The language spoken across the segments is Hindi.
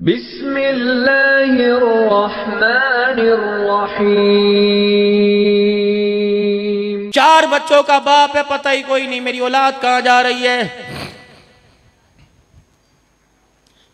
बिस्मिल्लाहिर्रहमानिर्रहीम। 4 बच्चों का बाप है, पता ही कोई नहीं मेरी औलाद कहां जा रही है।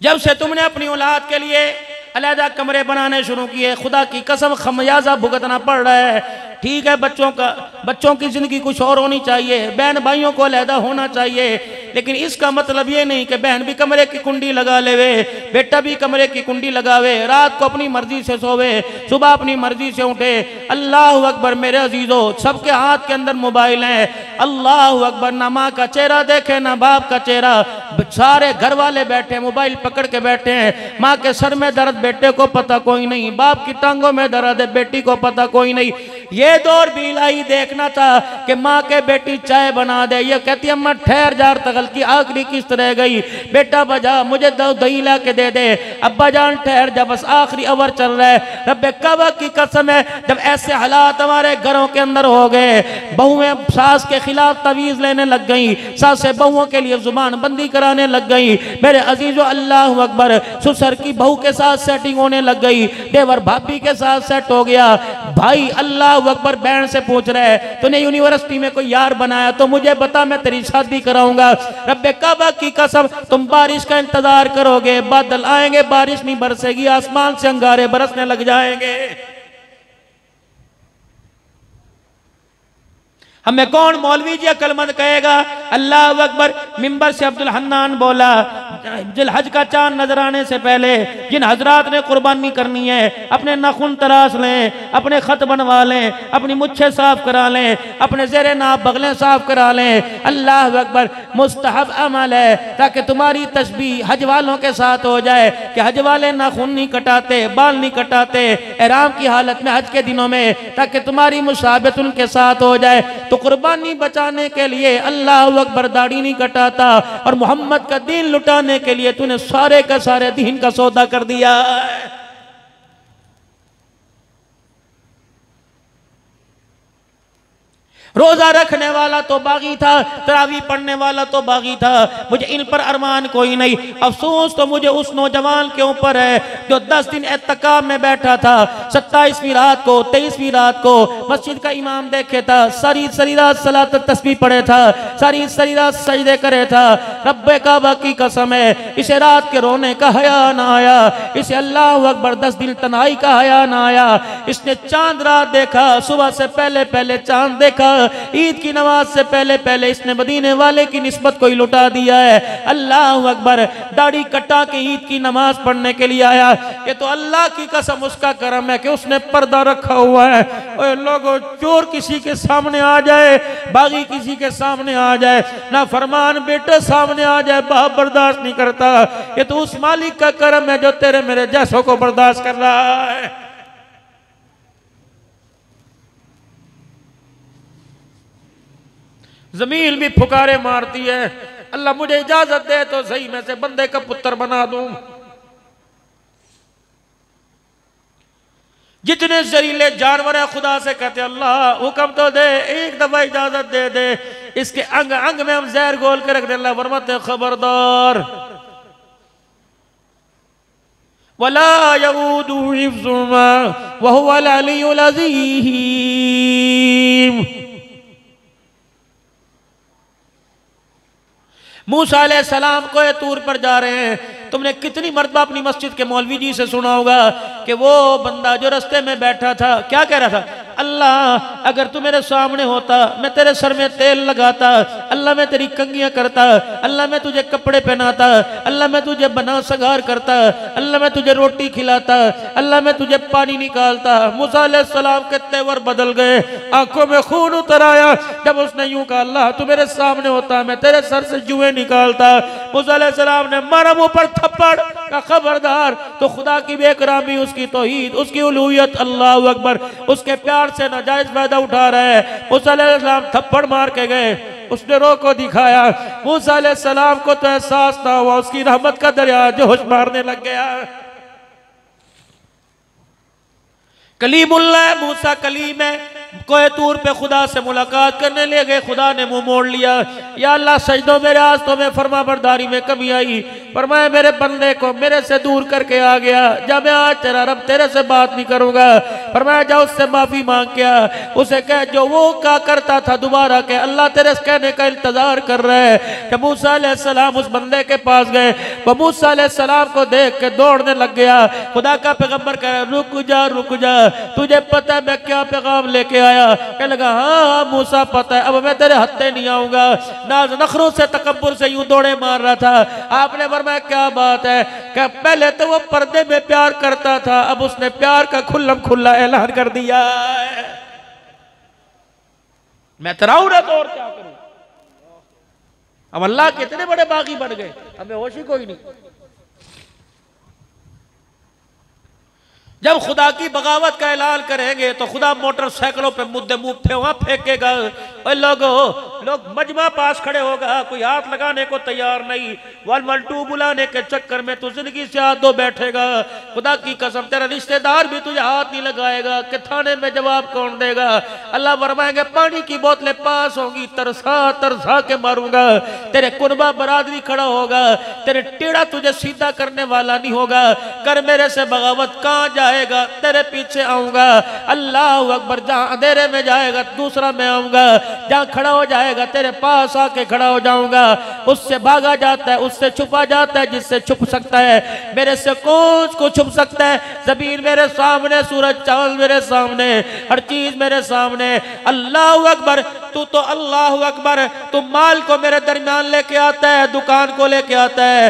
जब से तुमने अपनी औलाद के लिए अलहदा कमरे बनाने शुरू किए, खुदा की कसम खमियाजा भुगतना पड़ रहा है। ठीक है, बच्चों की जिंदगी कुछ और होनी चाहिए, बहन भाइयों को अलहदा होना चाहिए, लेकिन इसका मतलब ये नहीं कि बहन भी कमरे की कुंडी लगा लेवे, बेटा भी कमरे की कुंडी लगावे, रात को अपनी मर्जी से सोवे, सुबह अपनी मर्जी से उठे। अल्लाह अकबर मेरे अजीजों, सबके हाथ के अंदर मोबाइल है। अल्लाह अकबर, ना माँ का चेहरा देखे ना बाप का चेहरा, सारे घर वाले बैठे मोबाइल पकड़ के बैठे हैं। माँ के सर में दर्द बेटे को पता कोई नहीं, बाप की टांगों में दर्द है बेटी को पता कोई नहीं। ये दौर भी इलाही देखना था कि माँ के बेटी चाय बना दे, ये कहती अम्मा ठहर जा, तगल की आखिरी किस्त रह गई, बेटा बजा मुझे दही ला के दे दे, अब्बा जान ठहर जा बस आखिरी ओवर चल रहा है। रब्बे काबा की कसम है, जब ऐसे हालात हमारे घरों के अंदर हो गए, बहुएं सास के खिलाफ तवीज लेने लग गई, सासें बहुओं के लिए जुबान बंदी कराने लग गई। मेरे अजीजों अल्लाह अकबर, ससुर की बहू के साथ सेटिंग होने लग गई, देवर भाभी के साथ सेट हो गया। भाई अल्लाह अकबर बहन से पूछ रहे हैं तूने यूनिवर्सिटी में कोई यार बनाया तो मुझे बता, मैं तेरी शादी कराऊंगा। रब्बे काबा की कसम, तुम बारिश का इंतजार करोगे, बादल आएंगे बारिश नहीं बरसेगी, आसमान से अंगारे बरसने लग जाएंगे। हमें कौन मौलवी जी अक्लमंद कहेगा? अल्लाह अकबर। मिंबर से अब्दुल हन्नान बोला, जिल हज का चांद नजर आने से पहले जिन हजरात ने कुर्बानी करनी है, अपने नाखून तराश लें, अपने खत बनवा लें, अपनी मुच्छें साफ करा लें, अपने जेरे नाप बगलें साफ करा लें। अल्लाह अकबर, मुस्तहब अमल है ताकि तुम्हारी तस्बीह हज वालों के साथ हो जाए कि हज वाले नाखून नहीं कटाते, बाल नहीं कटाते एहराम की हालत में हज के दिनों में, ताकि तुम्हारी मुसाबत उनके साथ हो जाए। तो कुर्बानी बचाने के लिए अल्लाह अकबर दाढ़ी नहीं कटाता, और मोहम्मद का दीन लुटाने के लिए तूने सारे का सारे दीन का सौदा कर दिया। रोजा रखने वाला तो बागी था, तरावी पढ़ने वाला तो बागी था, मुझे इन पर अरमान कोई नहीं। अफसोस तो मुझे उस नौजवान के ऊपर है जो 10 दिन एतकाब में बैठा था, 27वीं रात को 23वीं रात को मस्जिद का इमाम देखे था, सारी रात सलात तस्बीह पढ़े था, सारी रात सजदे करे था। रब्बे काबा की कसम है, इसे रात के रोने का हया ना आया, इसे अल्लाह अकबर 10 दिन तन्हाई का हया ना आया। इसने चांद रात देखा, सुबह से पहले पहले चांद देखा, ईद की नमाज से पहले पहले इसने मदीने वाले की निस्बत को ही लुटा दिया है। अल्लाह अकबर, दाढ़ी कटा के ईद की नमाज पढ़ने के लिए आया। ये तो अल्लाह की कसम उसका करम है कि उसने पर्दा रखा हुआ है। ओए लोगों, चोर किसी के सामने आ जाए, बागी किसी के सामने आ जाए, ना फरमान बेटे सामने आ जाए, बाप बर्दाश्त नहीं करता। ये तो उस मालिक का करम है जो तेरे मेरे जैसों को बर्दाश्त कर रहा है। जमीन भी फुकारे मारती है, अल्लाह मुझे इजाजत दे तो सही मैं से बंदे का पुत्र बना दूं। जितने जहरीले जानवर है खुदा से कहते अल्लाह हुक्म तो दे, एक दफा इजाजत दे दे, इसके अंग अंग में हम जहर घोल के रख दे। अल्लाह फरमाते खबरदार, वला यऊदु हिफ्जुहुमा व हुवल अलियुल अज़ीम। मूसा अलैहिस्सलाम को तूर पर जा रहे हैं, तुमने कितनी मर्तबा अपनी मस्जिद के मौलवी जी से सुना होगा कि वो बंदा जो रास्ते में बैठा था क्या कह रहा था? अल्लाह अगर तू मेरे सामने होता मैं तेरे सर में तेल लगाता, अल्लाह मैं तेरी कंघियां करता, अल्लाह मैं तुझे कपड़े पहनाता, अल्लाह मैं तुझे बना सगार करता, अल्लाह मैं तुझे रोटी खिलाता, अल्लाह मैं तुझे पानी निकालता। मूसा अलैहिस्सलाम के तेवर बदल गए, आंखों में खून उतर आया जब उसने यूं कहा अल्लाह तू मेरे सामने होता मैं तेरे सर से जुएं निकालता। मूसा अलैहिस्सलाम ने मारा मुंह पर थप्पड़ का खबरदार, तो खुदा की बेकरामी, उसकी तौहीद, उसकी उलूहियत, अल्लाह अकबर, उसके प्यार से नाजायज फायदा उठा रहे हैं। मूसा अलैहिस्सलाम थप्पड़ मार के गए, उसने रो को दिखाया। मूसा अलैहिस्सलाम को तो एहसास ना हुआ, उसकी रहमत का दरिया जोश मारने लग गया। कलीमुल्लाह, मूसा कलीम है, कोई तूर पे खुदा से मुलाकात करने ले गए, खुदा ने मुंह मोड़ लिया। या अल्लाह सजदों में आज तो मैं फरमा बरदारी में कमी आई, फरमाया मेरे बंदे को मेरे से दूर करके आ गया, जब मैं आज तेरा रब तेरे से बात नहीं करूंगा। फरमाया जा उससे माफी मांग के आ, उसे कह जो वो क्या करता था दोबारा कह, अल्लाह तेरे कहने का इंतजार कर रहा है। जब मूसा अलैहिस्सलाम उस बंदे के पास गए, वो मूसा अलैहिस्सलाम को देख के दौड़ने लग गया। खुदा का पैगंबर कह रहा रुक जा, तुझे पता है मैं क्या पैगाम लेके आया? कह लगा हाँ मूसा पता है, अब मैं तेरे हत्थे नहीं आऊंगा। नाज नखरों से तकब्बुर से यूं दौड़े मार रहा था। आपने फरमाया क्या बात है? क्या पहले तो वो पर्दे में प्यार करता था, अब उसने प्यार का खुल्लम खुल्ला ऐलान कर दिया है। मैं तराऊ ना तो और क्या करूं? अब अल्लाह के इतने बड़े बागी बन गए, हमें होश ही कोई नहीं। जब खुदा की बगावत का ऐलान करेंगे तो खुदा मोटरसाइकिलों पे मुद्दे मुँह वहां फेंकेगा। लोग मजमा पास खड़े होगा, कोई हाथ लगाने को तैयार नहीं। 112 बुलाने के चक्कर में तू जिंदगी से हाथ धो बैठेगा। खुदा की कसम तेरा रिश्तेदार भी तुझे हाथ नहीं लगाएगा कि थाने में जवाब कौन देगा? अल्लाह फरमाएंगे पानी की बोतलें पास होंगी, तरसा तरसा के मारूंगा। तेरे कुर्बा बरादरी खड़ा होगा, तेरे टेढ़ा तुझे सीधा करने वाला नहीं होगा। कर मेरे से बगावत, कहाँ जाएगा? तेरे पीछे आऊंगा। अल्लाह अकबर, जहां अंधेरे में जाएगा दूसरा मैं आऊंगा, जहां खड़ा हो जाएगा तेरे पास आके खड़ा हो जाऊंगा। उससे भागा जाता है, उससे छुपा जाता है जिससे छुप सकता है। मेरे से कौन को छुप सकता है? जमीन मेरे सामने, सूरज चांद मेरे सामने, हर चीज मेरे सामने। अल्लाह अकबर, तू तो अल्लाह अकबर, तू माल को मेरे दरमियान लेके आता है, दुकान को लेके आता है।